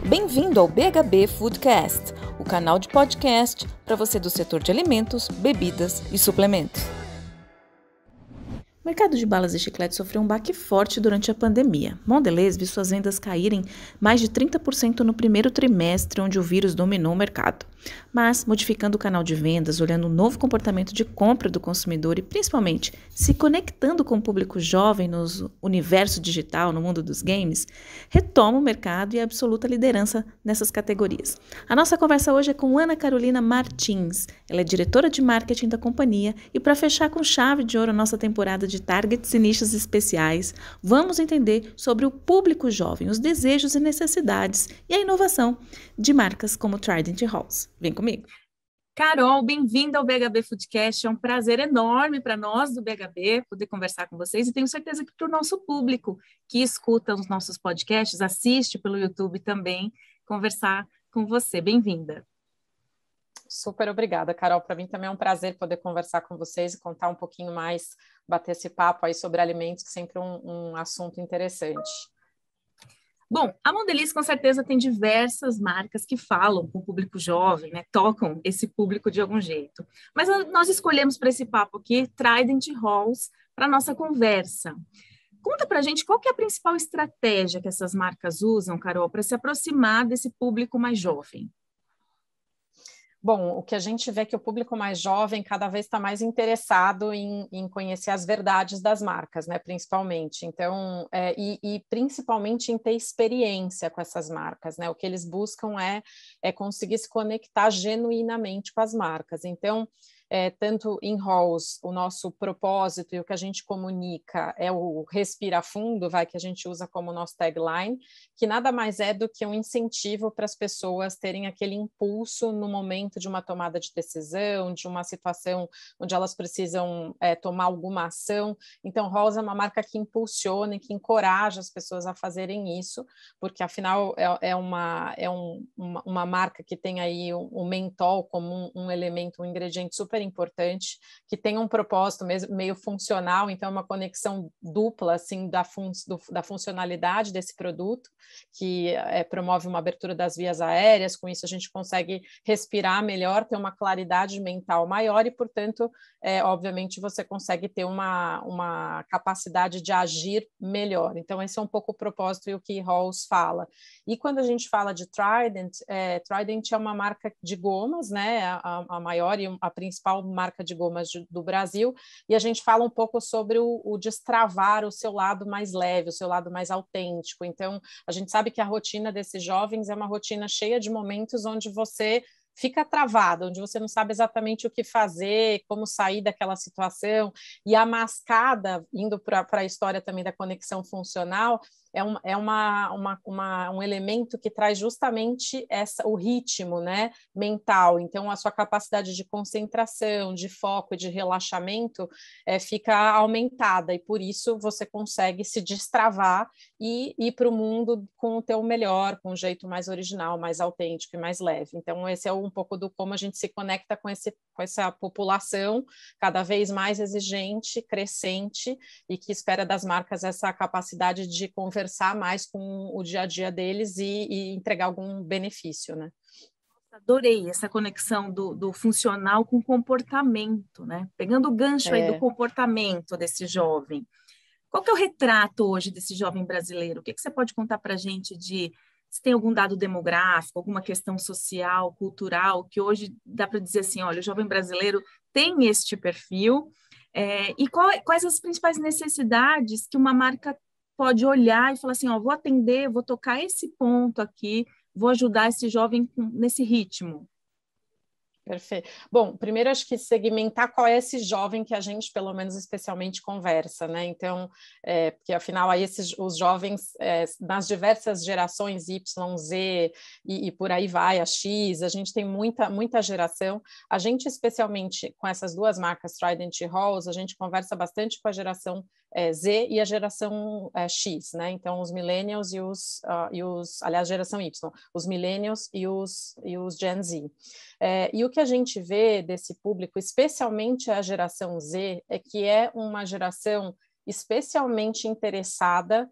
Bem-vindo ao BHB Foodcast, o canal de podcast para você do setor de alimentos, bebidas e suplementos. O mercado de balas e chicletes sofreu um baque forte durante a pandemia. Mondelez viu suas vendas caírem mais de 30% no primeiro trimestre, onde o vírus dominou o mercado. Mas, modificando o canal de vendas, olhando o novo comportamento de compra do consumidor e, principalmente, se conectando com o público jovem no universo digital, no mundo dos games, retoma o mercado e a absoluta liderança nessas categorias. A nossa conversa hoje é com Ana Carolina Martins. Ela é diretora de marketing da companhia e, para fechar com chave de ouro a nossa temporada de targets e nichos especiais, vamos entender sobre o público jovem, os desejos e necessidades e a inovação de marcas como Trident Halls. Vem comigo. Carol, bem-vinda ao BHB Foodcast. É um prazer enorme para nós do BHB poder conversar com vocês e tenho certeza que para o nosso público que escuta os nossos podcasts, assiste pelo YouTube também, conversar com você. Bem-vinda. Super obrigada, Carol. Para mim também é um prazer poder conversar com vocês e contar um pouquinho mais, bater esse papo aí sobre alimentos, que sempre é um assunto interessante. Bom, a Mondelez com certeza tem diversas marcas que falam com o público jovem, né? Tocam esse público de algum jeito. Mas nós escolhemos para esse papo aqui Trident Halls para a nossa conversa. Conta para a gente qual que é a principal estratégia que essas marcas usam, Carol, para se aproximar desse público mais jovem. Bom, o que a gente vê é que o público mais jovem cada vez está mais interessado em conhecer as verdades das marcas, né, principalmente. Então, e principalmente em ter experiência com essas marcas, né? O que eles buscam é conseguir se conectar genuinamente com as marcas. Então, tanto em Halls, o nosso propósito e o que a gente comunica é o respira fundo, que a gente usa como nosso tagline, que nada mais é do que um incentivo para as pessoas terem aquele impulso no momento de uma tomada de decisão, de uma situação onde elas precisam tomar alguma ação. Então, Halls é uma marca que impulsiona e que encoraja as pessoas a fazerem isso, porque afinal é uma marca que tem aí o menthol como um elemento, um ingrediente super importante, que tem um propósito mesmo, meio funcional, então é uma conexão dupla assim, da funcionalidade desse produto, que promove uma abertura das vias aéreas, com isso a gente consegue respirar melhor, ter uma claridade mental maior e, portanto, obviamente você consegue ter uma capacidade de agir melhor. Então esse é um pouco o propósito e o que Halls fala. E quando a gente fala de Trident, Trident é uma marca de gomas, né, a maior e a principal marca de gomas do Brasil, e a gente fala um pouco sobre o destravar o seu lado mais leve, o seu lado mais autêntico. Então, a gente sabe que a rotina desses jovens é uma rotina cheia de momentos onde você fica travado, onde você não sabe exatamente o que fazer, como sair daquela situação, e a mascada, indo para a história também da conexão funcional, é um elemento que traz justamente o ritmo, né, mental. Então, a sua capacidade de concentração, de foco e de relaxamento fica aumentada, e por isso você consegue se destravar e ir para o mundo com o teu melhor, com um jeito mais original, mais autêntico e mais leve. Então, esse é um pouco do como a gente se conecta com essa população cada vez mais exigente, crescente, e que espera das marcas essa capacidade de conversar mais com o dia a dia deles e entregar algum benefício, né? Adorei essa conexão do funcional com o comportamento, né? Pegando o gancho aí do comportamento desse jovem. Qual que é o retrato hoje desse jovem brasileiro? O que você pode contar para a gente se tem algum dado demográfico, alguma questão social, cultural, que hoje dá para dizer assim, olha, o jovem brasileiro tem este perfil, e quais as principais necessidades que uma marca pode olhar e falar assim, ó, vou atender, vou tocar esse ponto aqui, vou ajudar esse jovem nesse ritmo. Perfeito. Bom, primeiro acho que segmentar qual é esse jovem que a gente, pelo menos especialmente, conversa, né? Então, porque afinal aí os jovens nas diversas gerações Y, Z e por aí vai, a X, a gente tem muita geração. A gente, especialmente com essas duas marcas, Trident e Halls, a gente conversa bastante com a geração Z e a geração X, né? Então, os millennials aliás, geração Y, os millennials e os Gen Z. E o que a gente vê desse público, especialmente a geração Z, é que é uma geração especialmente interessada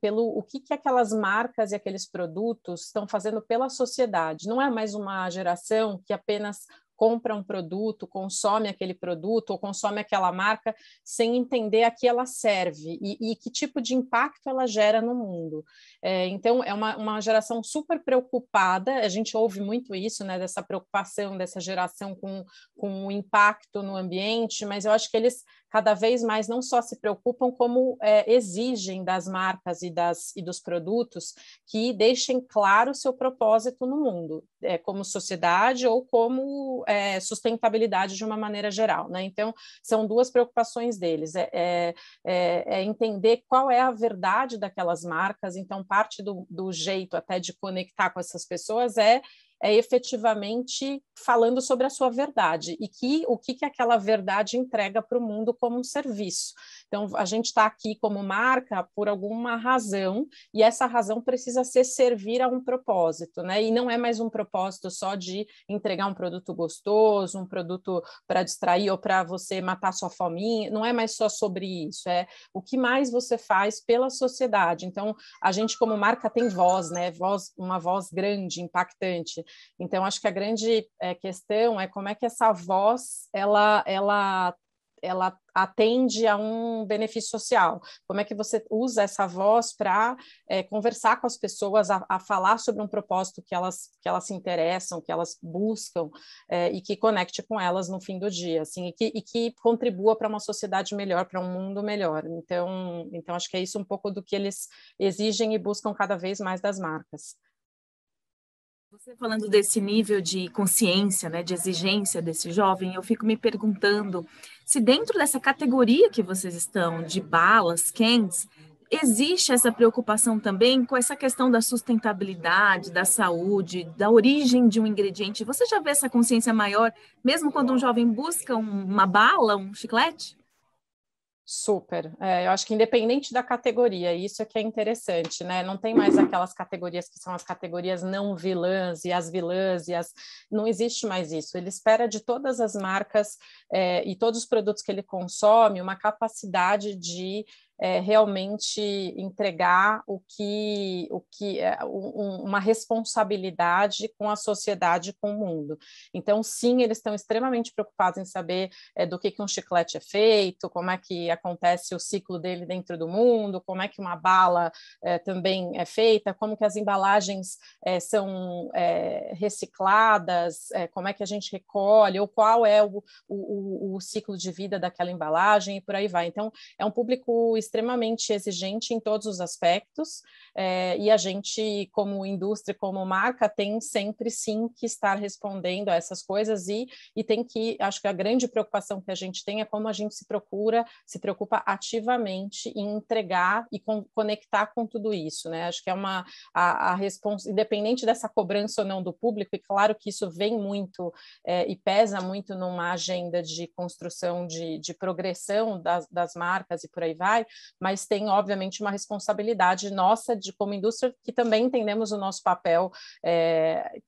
pelo o que aquelas marcas e aqueles produtos estão fazendo pela sociedade. Não é mais uma geração que apenas compra um produto, consome aquele produto ou consome aquela marca sem entender a que ela serve e que tipo de impacto ela gera no mundo. Então, é uma geração super preocupada, a gente ouve muito isso, né, dessa preocupação dessa geração com o impacto no ambiente, mas eu acho que eles cada vez mais não só se preocupam, como exigem das marcas e dos produtos que deixem claro o seu propósito no mundo, como sociedade ou como sustentabilidade de uma maneira geral, né? Então, são duas preocupações deles, entender qual é a verdade daquelas marcas. Então, parte do jeito até de conectar com essas pessoas é efetivamente falando sobre a sua verdade e o que aquela verdade entrega para o mundo como um serviço. Então, a gente está aqui como marca por alguma razão, e essa razão precisa servir a um propósito, né? E não é mais um propósito só de entregar um produto gostoso, um produto para distrair ou para você matar sua fominha, não é mais só sobre isso, é o que mais você faz pela sociedade. Então, a gente como marca tem voz, né? Uma voz grande, impactante. Então, acho que a grande questão é como é que essa voz ela atende a um benefício social. Como é que você usa essa voz para conversar com as pessoas, a falar sobre um propósito que elas se interessam, que elas buscam, e que conecte com elas no fim do dia, assim, e que contribua para uma sociedade melhor, para um mundo melhor. Então, acho que é isso um pouco do que eles exigem e buscam cada vez mais das marcas. Você falando desse nível de consciência, né, de exigência desse jovem, eu fico me perguntando se dentro dessa categoria que vocês estão, de balas, candies, existe essa preocupação também com essa questão da sustentabilidade, da saúde, da origem de um ingrediente. Você já vê essa consciência maior, mesmo quando um jovem busca uma bala, um chiclete? Super. Eu acho que independente da categoria, isso é que é interessante, né? Não tem mais aquelas categorias que são as categorias não vilãs e as vilãs não existe mais isso. Ele espera de todas as marcas e todos os produtos que ele consome uma capacidade de realmente entregar uma responsabilidade com a sociedade, com o mundo. Então, sim, eles estão extremamente preocupados em saber do que um chiclete é feito, como é que acontece o ciclo dele dentro do mundo, como é que uma bala também é feita, como que as embalagens são recicladas, como é que a gente recolhe, ou qual é o ciclo de vida daquela embalagem, e por aí vai. Então, é um público extremamente exigente em todos os aspectos, e a gente, como indústria, como marca, tem sempre, sim, que estar respondendo a essas coisas e tem que, acho que a grande preocupação que a gente tem é como a gente se preocupa ativamente em entregar e conectar com tudo isso, né? Acho que é a resposta, independente dessa cobrança ou não do público, e claro que isso vem muito e pesa muito numa agenda de construção de progressão das marcas e por aí vai, mas tem, obviamente, uma responsabilidade nossa como indústria, que também entendemos o nosso papel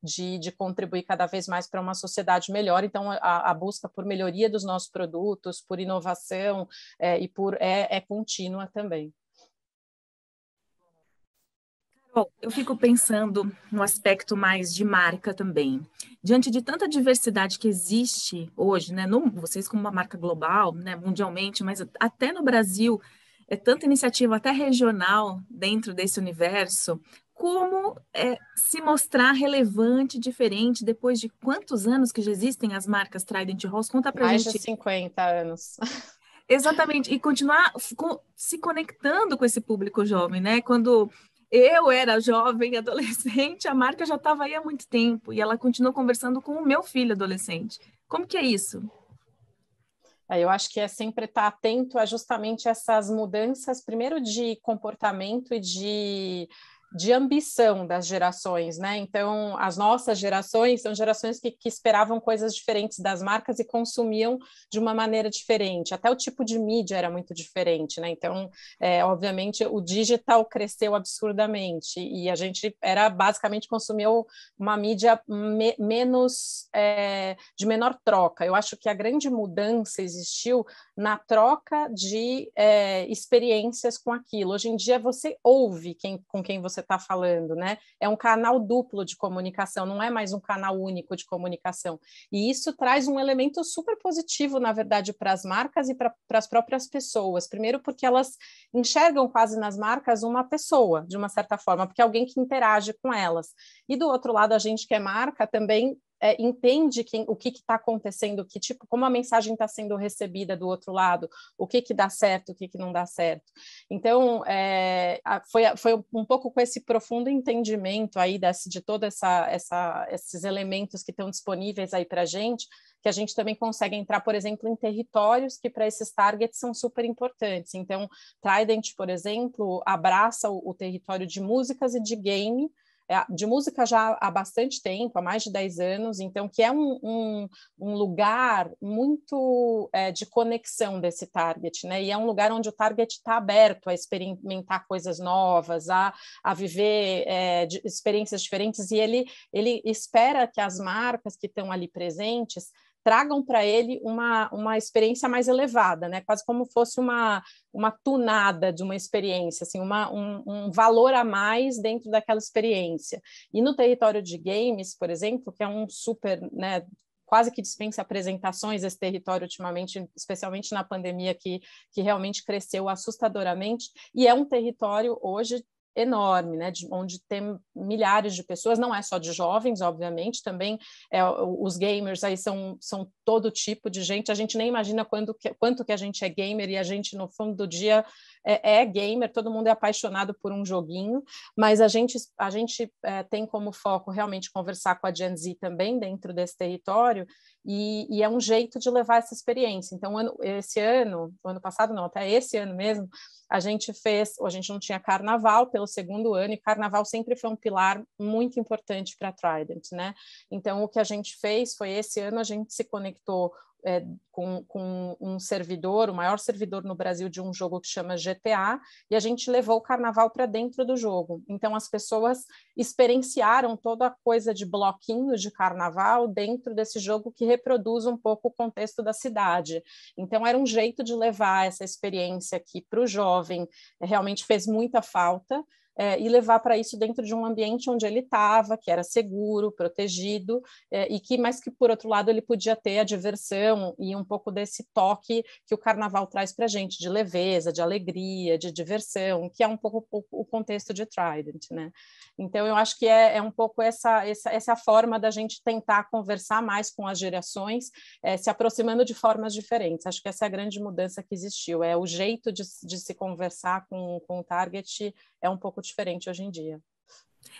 de contribuir cada vez mais para uma sociedade melhor. Então, a busca por melhoria dos nossos produtos, por inovação e é contínua também. Bom, eu fico pensando no aspecto mais de marca também. Diante de tanta diversidade que existe hoje, né, vocês como uma marca global, né, mundialmente, mas até no Brasil, é tanta iniciativa até regional dentro desse universo, como se mostrar relevante, diferente, depois de quantos anos que já existem as marcas Trident Ross? Conta pra gente. Mais de 50 anos. Exatamente, e continuar se conectando com esse público jovem, né? Quando eu era jovem, adolescente, a marca já estava aí há muito tempo e ela continuou conversando com o meu filho adolescente. Como que é isso? Eu acho que é sempre estar atento a justamente essas mudanças, primeiro de comportamento e de ambição das gerações, né? Então, as nossas gerações são gerações que esperavam coisas diferentes das marcas e consumiam de uma maneira diferente. Até o tipo de mídia era muito diferente, né? Então, obviamente, o digital cresceu absurdamente e a gente era basicamente consumiu uma mídia menos de menor troca. Eu acho que a grande mudança existiu na troca de experiências com aquilo. Hoje em dia, você ouve com quem você está falando, né? É um canal duplo de comunicação, não é mais um canal único de comunicação. E isso traz um elemento super positivo, na verdade, para as marcas e para as próprias pessoas. Primeiro, porque elas enxergam quase nas marcas uma pessoa, de uma certa forma, porque é alguém que interage com elas. E do outro lado, a gente que é marca também entende o que está acontecendo, como a mensagem está sendo recebida do outro lado, o que dá certo, o que não dá certo. Então, foi um pouco com esse profundo entendimento aí de todos esses elementos que estão disponíveis aí para a gente, que a gente também consegue entrar, por exemplo, em territórios que para esses targets são super importantes. Então, Trident, por exemplo, abraça o território de músicas e de game, de música já há bastante tempo, há mais de 10 anos, então que é um lugar muito de conexão desse target, né? E é um lugar onde o target está aberto a experimentar coisas novas, a viver experiências diferentes, e ele espera que as marcas que estão ali presentes tragam para ele uma experiência mais elevada, né? Quase como fosse uma tunada de uma experiência, assim, um valor a mais dentro daquela experiência. E no território de games, por exemplo, que é um super, né, quase que dispensa apresentações esse território ultimamente, especialmente na pandemia, que realmente cresceu assustadoramente, e é um território hoje enorme, né, onde tem milhares de pessoas, não é só de jovens, obviamente, também os gamers aí são todo tipo de gente, a gente nem imagina quanto que a gente é gamer, e a gente, no fundo do dia, é gamer, todo mundo é apaixonado por um joguinho, mas a gente tem como foco realmente conversar com a Gen Z também dentro desse território, e é um jeito de levar essa experiência. Então, o ano passado não, até esse ano mesmo, a gente não tinha carnaval pelo segundo ano, e carnaval sempre foi um pilar muito importante para a Trident, né? Então, o que a gente fez foi, esse ano a gente se conectou com um servidor, o maior servidor no Brasil de um jogo que chama GTA, e a gente levou o carnaval para dentro do jogo. Então, as pessoas experienciaram toda a coisa de bloquinho de carnaval dentro desse jogo que reproduz um pouco o contexto da cidade. Então, era um jeito de levar essa experiência aqui para o jovem, realmente fez muita falta, e levar para isso dentro de um ambiente onde ele estava, que era seguro, protegido, mas que, por outro lado, ele podia ter a diversão e um pouco desse toque que o carnaval traz para a gente, de leveza, de alegria, de diversão, que é um pouco o contexto de Trident, né? Então, eu acho que é um pouco essa forma da gente tentar conversar mais com as gerações, se aproximando de formas diferentes. Acho que essa é a grande mudança que existiu, o jeito de se conversar com o target é um pouco diferente hoje em dia.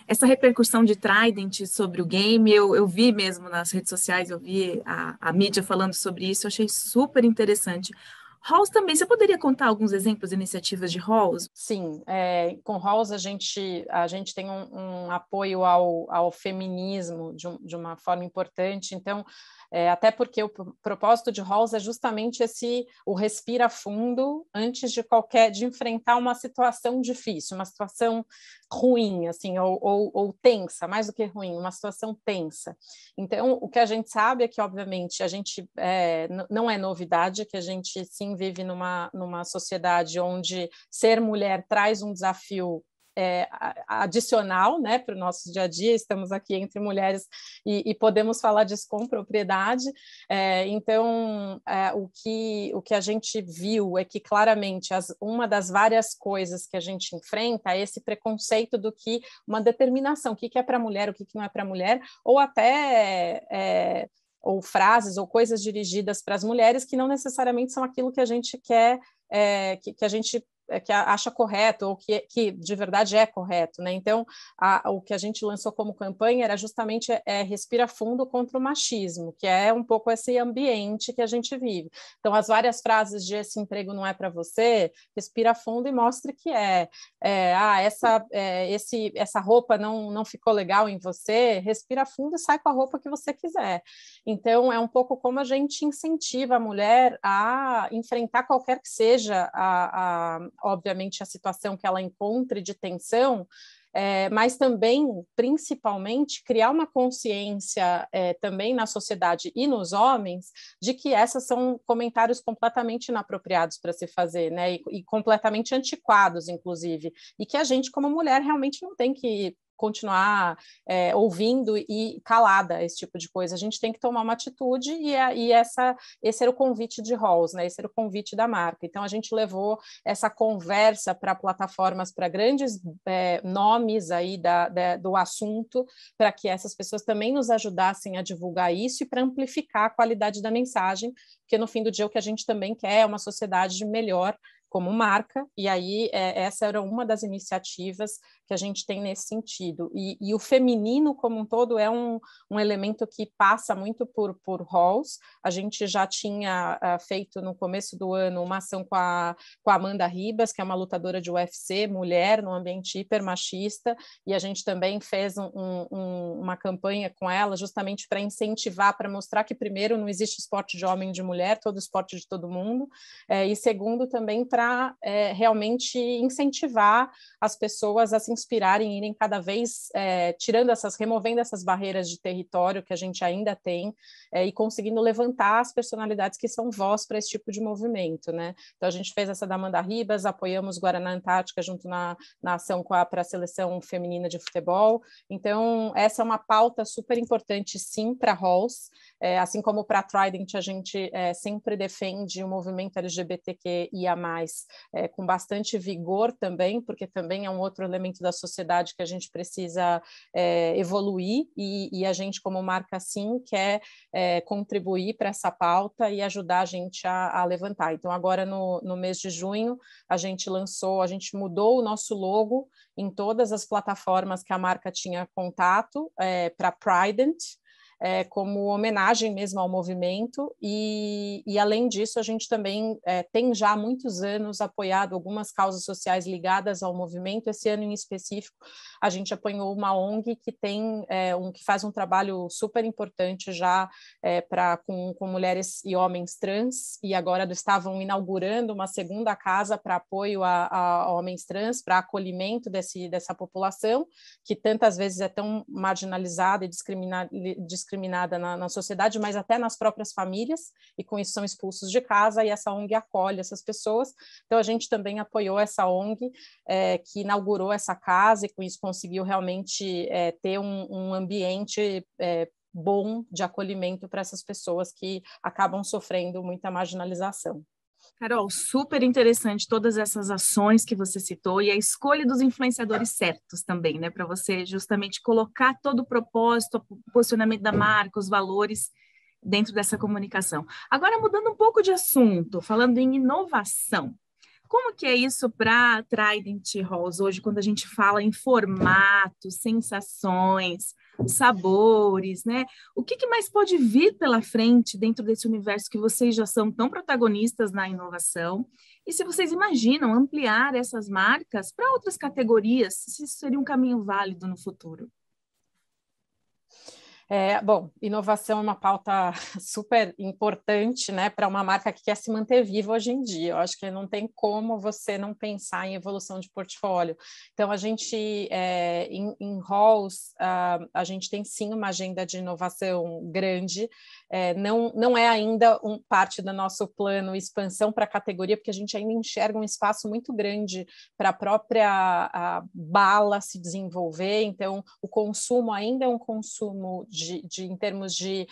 Essa repercussão de Trident sobre o game, eu vi mesmo nas redes sociais, eu vi a mídia falando sobre isso, eu achei super interessante. Halls também, você poderia contar alguns exemplos de iniciativas de Halls? Sim, com Halls a gente tem um apoio ao feminismo de uma forma importante, então, até porque o propósito de Halls é justamente o respira fundo antes de enfrentar uma situação difícil, uma situação ruim, assim, ou tensa, mais do que ruim, uma situação tensa. Então, o que a gente sabe é que, obviamente, a gente não é novidade que a gente sim vive numa sociedade onde ser mulher traz um desafio adicional, né, para o nosso dia a dia. Estamos aqui entre mulheres e podemos falar disso com propriedade. Então, o que a gente viu é que claramente uma das várias coisas que a gente enfrenta é esse preconceito do que uma determinação, o que é para mulher, o que não é para mulher, ou até ou frases ou coisas dirigidas para as mulheres que não necessariamente são aquilo que a gente quer, que a gente acha correto, ou que de verdade é correto, né? Então, o que a gente lançou como campanha era justamente respira fundo contra o machismo, que é um pouco esse ambiente que a gente vive. Então, as várias frases de esse emprego não é para você, respira fundo e mostre que essa roupa não ficou legal em você, respira fundo e sai com a roupa que você quiser. Então, é um pouco como a gente incentiva a mulher a enfrentar qualquer que seja, obviamente, a situação que ela encontre de tensão, mas também, principalmente, criar uma consciência também na sociedade e nos homens de que esses são comentários completamente inapropriados para se fazer, né? E completamente antiquados, inclusive, e que a gente, como mulher, realmente não tem que continuar ouvindo e calada esse tipo de coisa. A gente tem que tomar uma atitude esse era o convite de Halls, né? Esse era o convite da marca. Então, a gente levou essa conversa para plataformas, para grandes nomes aí do assunto, para que essas pessoas também nos ajudassem a divulgar isso e para amplificar a qualidade da mensagem, porque no fim do dia o que a gente também quer é uma sociedade melhor como marca, e aí essa era uma das iniciativas que a gente tem nesse sentido. E o feminino como um todo é um elemento que passa muito por Halls. A gente já tinha feito no começo do ano uma ação com a Amanda Ribas, que é uma lutadora de UFC, mulher, num ambiente hiper machista, e a gente também fez uma campanha com ela justamente para incentivar, para mostrar que primeiro não existe esporte de homem e de mulher, todo esporte de todo mundo, e segundo também para realmente incentivar as pessoas a se inspirarem, irem cada vez removendo essas barreiras de território que a gente ainda tem e conseguindo levantar as personalidades que são voz para esse tipo de movimento, né? Então a gente fez essa da Amanda Ribas, apoiamos Guaraná Antártica junto na ação para a seleção feminina de futebol. Então essa é uma pauta super importante sim para Halls, assim como para a Trident a gente sempre defende o movimento LGBTQIA+, com bastante vigor também, porque também é um outro elemento da sociedade que a gente precisa evoluir, e a gente, como marca, sim, quer contribuir para essa pauta e ajudar a gente a levantar. Então, agora no mês de junho, a gente mudou o nosso logo em todas as plataformas que a marca tinha contato para Prident, como homenagem mesmo ao movimento, e além disso a gente também tem já há muitos anos apoiado algumas causas sociais ligadas ao movimento. Esse ano em específico a gente apoiou uma ONG que que faz um trabalho super importante já com mulheres e homens trans, e agora estavam inaugurando uma segunda casa para apoio a homens trans, para acolhimento dessa população que tantas vezes é tão marginalizada e discriminada na sociedade, mas até nas próprias famílias, e com isso são expulsos de casa, e essa ONG acolhe essas pessoas. Então a gente também apoiou essa ONG que inaugurou essa casa, e com isso conseguiu realmente ter um ambiente bom de acolhimento para essas pessoas que acabam sofrendo muita marginalização. Carol, super interessante todas essas ações que você citou e a escolha dos influenciadores certos também, né? Para você justamente colocar todo o propósito, o posicionamento da marca, os valores dentro dessa comunicação. Agora, mudando um pouco de assunto, falando em inovação, como que é isso para a Trident Halls hoje, quando a gente fala em formatos, sensações, sabores, né? O que mais pode vir pela frente dentro desse universo que vocês já são tão protagonistas na inovação? E se vocês imaginam ampliar essas marcas para outras categorias, se isso seria um caminho válido no futuro? Bom, inovação é uma pauta super importante, né, para uma marca que quer se manter viva hoje em dia. Eu acho que não tem como você não pensar em evolução de portfólio. Então, a gente, em Halls, a gente tem sim uma agenda de inovação grande. Não é ainda parte do nosso plano expansão para a categoria, porque a gente ainda enxerga um espaço muito grande para a própria bala se desenvolver. Então, o consumo ainda é um consumo em termos de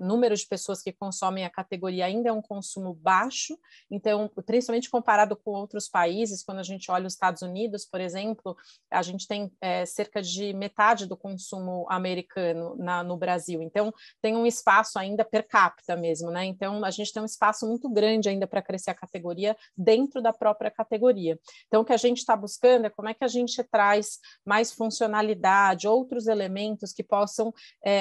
número de pessoas que consomem a categoria, ainda é um consumo baixo, então, principalmente comparado com outros países, quando a gente olha os Estados Unidos, por exemplo, a gente tem cerca de metade do consumo americano no Brasil, então tem um espaço ainda per capita mesmo, né? Então, a gente tem um espaço muito grande ainda para crescer a categoria dentro da própria categoria. Então, o que a gente está buscando é como é que a gente traz mais funcionalidade, outros elementos que possam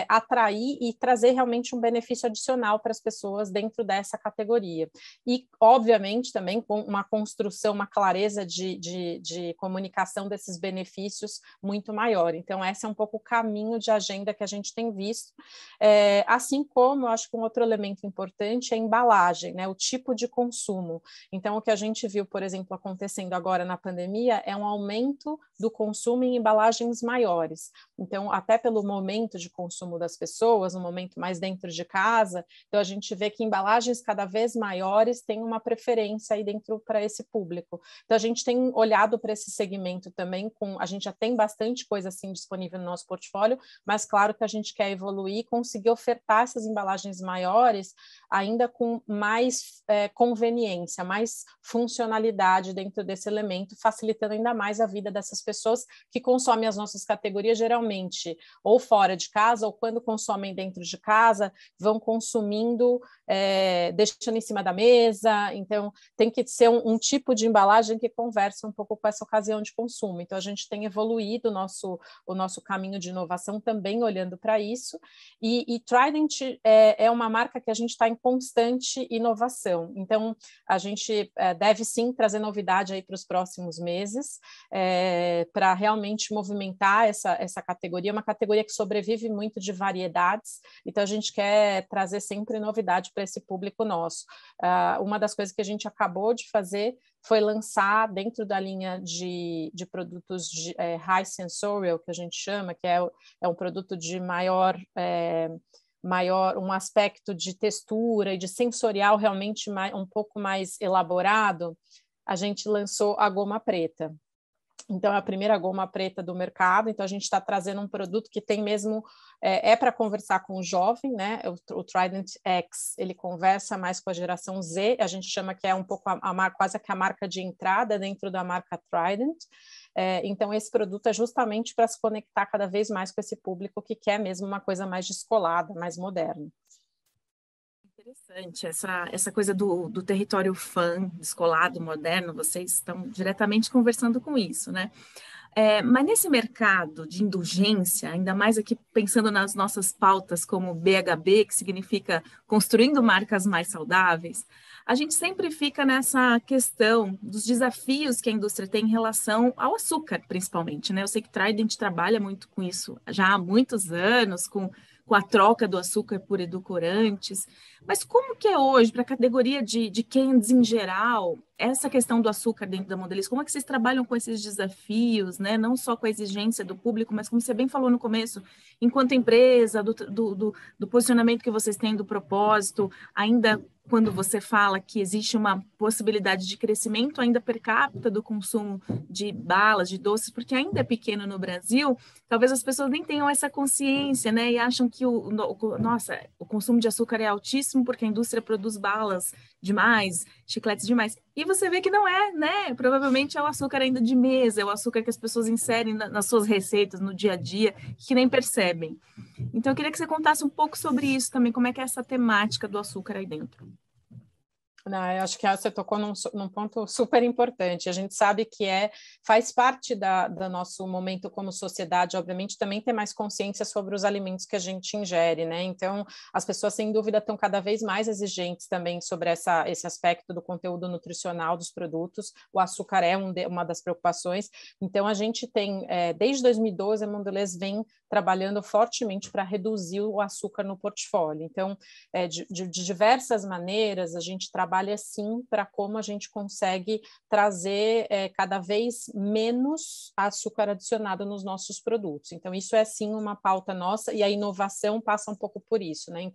atrair e trazer realmente um benefício adicional para as pessoas dentro dessa categoria. E, obviamente, também com uma construção, uma clareza de comunicação desses benefícios muito maior. Então, esse é um pouco o caminho de agenda que a gente tem visto. Assim como, eu acho que um outro elemento importante é a embalagem, né? O tipo de consumo. Então, o que a gente viu, por exemplo, acontecendo agora na pandemia é um aumento do consumo em embalagens maiores. Então, até pelo momento de consumo das pessoas, um momento mais dentro de casa, então a gente vê que embalagens cada vez maiores têm uma preferência aí dentro para esse público. Então, a gente tem olhado para esse segmento também, a gente já tem bastante coisa assim disponível no nosso portfólio, mas claro que a gente quer evoluir e conseguir ofertar essas embalagens maiores ainda com mais conveniência, mais funcionalidade dentro desse elemento, facilitando ainda mais a vida dessas pessoas que consomem as nossas categorias geralmente ou fora de casa ou quando consomem dentro de casa, vão consumindo, deixando em cima da mesa, então tem que ser um tipo de embalagem que conversa um pouco com essa ocasião de consumo. Então a gente tem evoluído o nosso caminho de inovação também olhando para isso, e Trident é uma marca que a gente está em constante inovação, então a gente deve sim trazer novidade aí para os próximos meses, para realmente movimentar essa categoria, uma categoria que sobrevive muito de variedades, então a gente quer trazer sempre novidade para esse público nosso. Uma das coisas que a gente acabou de fazer foi lançar dentro da linha de produtos de high sensorial, que a gente chama, que é um produto de maior, um aspecto de textura e de sensorial realmente um pouco mais elaborado. A gente lançou a goma preta. Então, é a primeira goma preta do mercado, então a gente está trazendo um produto que tem mesmo, para conversar com o jovem, né? O Trident X, ele conversa mais com a geração Z, a gente chama que é um pouco quase que a marca de entrada dentro da marca Trident. Então, esse produto é justamente para se conectar cada vez mais com esse público que quer mesmo uma coisa mais descolada, mais moderna. Interessante, essa coisa do território fã, descolado, moderno, vocês estão diretamente conversando com isso, né? Mas nesse mercado de indulgência, ainda mais aqui pensando nas nossas pautas como BHB, que significa construindo marcas mais saudáveis, a gente sempre fica nessa questão dos desafios que a indústria tem em relação ao açúcar, principalmente, né? Eu sei que Trident trabalha muito com isso já há muitos anos, com a troca do açúcar por edulcorantes, mas como que é hoje, para a categoria de candies em geral, essa questão do açúcar dentro da Mondelez, como é que vocês trabalham com esses desafios, né? Não só com a exigência do público, mas como você bem falou no começo, enquanto empresa, do posicionamento que vocês têm, do propósito, ainda quando você fala que existe uma possibilidade de crescimento ainda per capita do consumo de balas, de doces, porque ainda é pequeno no Brasil, talvez as pessoas nem tenham essa consciência, né? E acham que o consumo de açúcar é altíssimo porque a indústria produz balas demais, chicletes demais. E você vê que não é, né? Provavelmente é o açúcar ainda de mesa, é o açúcar que as pessoas inserem nas suas receitas, no dia a dia, que nem percebem. Então, eu queria que você contasse um pouco sobre isso também, como é que é essa temática do açúcar aí dentro. Não, eu acho que você tocou num ponto super importante. A gente sabe que faz parte do nosso momento como sociedade, obviamente, também ter mais consciência sobre os alimentos que a gente ingere, né? Então, as pessoas, sem dúvida, estão cada vez mais exigentes também sobre esse aspecto do conteúdo nutricional dos produtos. O açúcar é uma das preocupações. Então, a gente tem, desde 2012, a Mondelez vem trabalhando fortemente para reduzir o açúcar no portfólio. Então, de diversas maneiras, a gente trabalha trabalha sim para como a gente consegue trazer cada vez menos açúcar adicionado nos nossos produtos. Então, isso é sim uma pauta nossa, e a inovação passa um pouco por isso, né? Em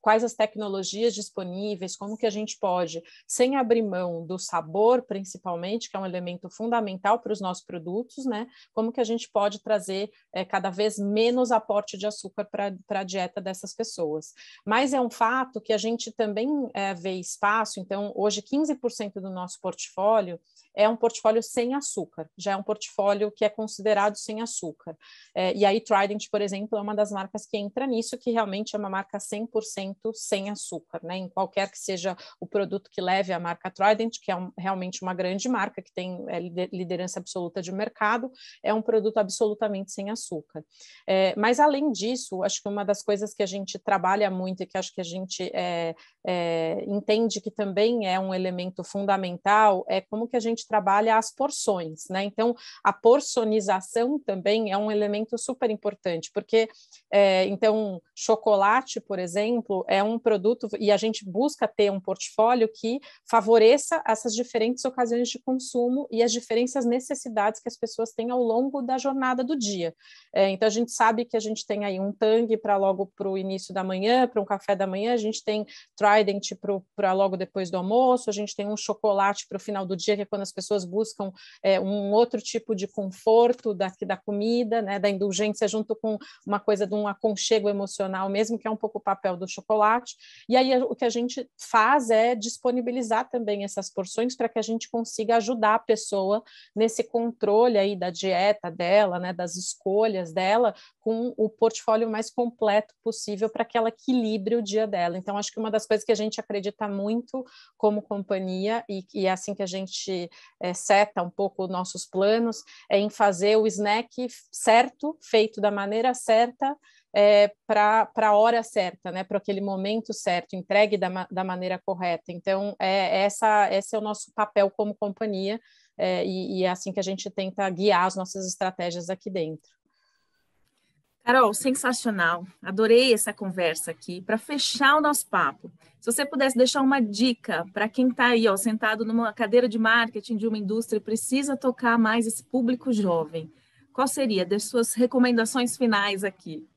quais as tecnologias disponíveis, como que a gente pode, sem abrir mão do sabor, principalmente, que é um elemento fundamental para os nossos produtos, né? Como que a gente pode trazer cada vez menos aporte de açúcar para a dieta dessas pessoas. Mas é um fato que a gente também vê espaço, então hoje 15% do nosso portfólio é um portfólio sem açúcar, já é um portfólio que é considerado sem açúcar. E aí Trident, por exemplo, é uma das marcas que entra nisso, que realmente é uma marca 100% sem açúcar, né? Em qualquer que seja o produto que leve a marca Trident, que é realmente uma grande marca, que tem liderança absoluta de mercado, é um produto absolutamente sem açúcar. Mas além disso, acho que uma das coisas que a gente trabalha muito e que acho que a gente entende que também é um elemento fundamental é como que a gente trabalha as porções, né? Então, a porcionização também é um elemento super importante, porque, então, chocolate, por exemplo, é um produto, e a gente busca ter um portfólio que favoreça essas diferentes ocasiões de consumo e as diferentes necessidades que as pessoas têm ao longo da jornada do dia. Então, a gente sabe que a gente tem aí um Tang para logo para o início da manhã, para um café da manhã, a gente tem Trident para logo depois do almoço, a gente tem um chocolate para o final do dia, que é quando as pessoas buscam um outro tipo de conforto da comida, né, da indulgência, junto com uma coisa de um aconchego emocional mesmo, que é um pouco o papel do chocolate. E aí o que a gente faz é disponibilizar também essas porções para que a gente consiga ajudar a pessoa nesse controle aí da dieta dela, né, das escolhas dela, com o portfólio mais completo possível para que ela equilibre o dia dela. Então, acho que uma das coisas que a gente acredita muito como companhia, e é assim que a gente seta um pouco nossos planos, é em fazer o snack certo, feito da maneira certa, para a hora certa, né, para aquele momento certo, entregue da maneira correta. Então, esse é o nosso papel como companhia, e é assim que a gente tenta guiar as nossas estratégias aqui dentro. Carol, sensacional. Adorei essa conversa aqui. Para fechar o nosso papo, se você pudesse deixar uma dica para quem está aí, ó, sentado numa cadeira de marketing de uma indústria e precisa tocar mais esse público jovem, qual seria? Das suas recomendações finais aqui.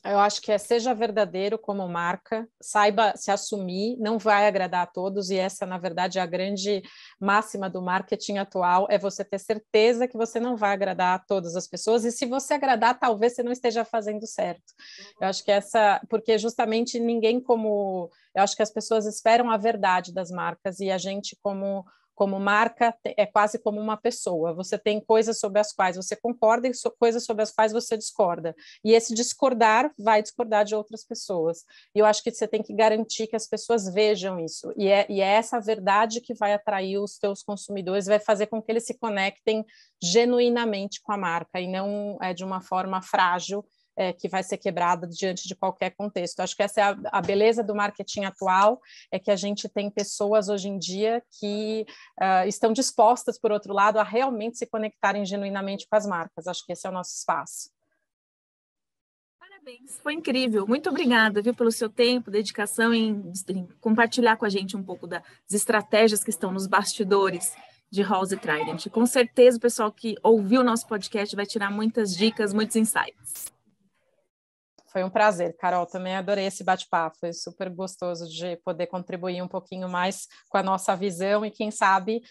Eu acho que seja verdadeiro como marca, saiba se assumir, não vai agradar a todos, e essa, na verdade, é a grande máxima do marketing atual, é você ter certeza que você não vai agradar a todas as pessoas, e se você agradar, talvez você não esteja fazendo certo. Eu acho que porque justamente eu acho que as pessoas esperam a verdade das marcas, e a gente como marca, é quase como uma pessoa. Você tem coisas sobre as quais você concorda e coisas sobre as quais você discorda. E esse discordar vai discordar de outras pessoas. E eu acho que você tem que garantir que as pessoas vejam isso. E é essa verdade que vai atrair os teus consumidores, vai fazer com que eles se conectem genuinamente com a marca e não de uma forma frágil, que vai ser quebrada diante de qualquer contexto. Acho que essa é a beleza do marketing atual, é que a gente tem pessoas hoje em dia que estão dispostas, por outro lado, a realmente se conectarem genuinamente com as marcas. Acho que esse é o nosso espaço. Parabéns, foi incrível. Muito obrigada, viu, pelo seu tempo, dedicação em compartilhar com a gente um pouco das estratégias que estão nos bastidores de Halls e Trident. Com certeza o pessoal que ouviu o nosso podcast vai tirar muitas dicas, muitos insights. Foi um prazer, Carol, também adorei esse bate-papo, foi super gostoso de poder contribuir um pouquinho mais com a nossa visão e quem sabe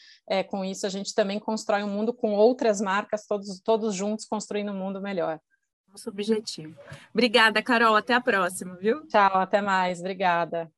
com isso a gente também constrói um mundo com outras marcas, todos juntos construindo um mundo melhor. Nosso objetivo. Obrigada, Carol, até a próxima, viu? Tchau, até mais, obrigada.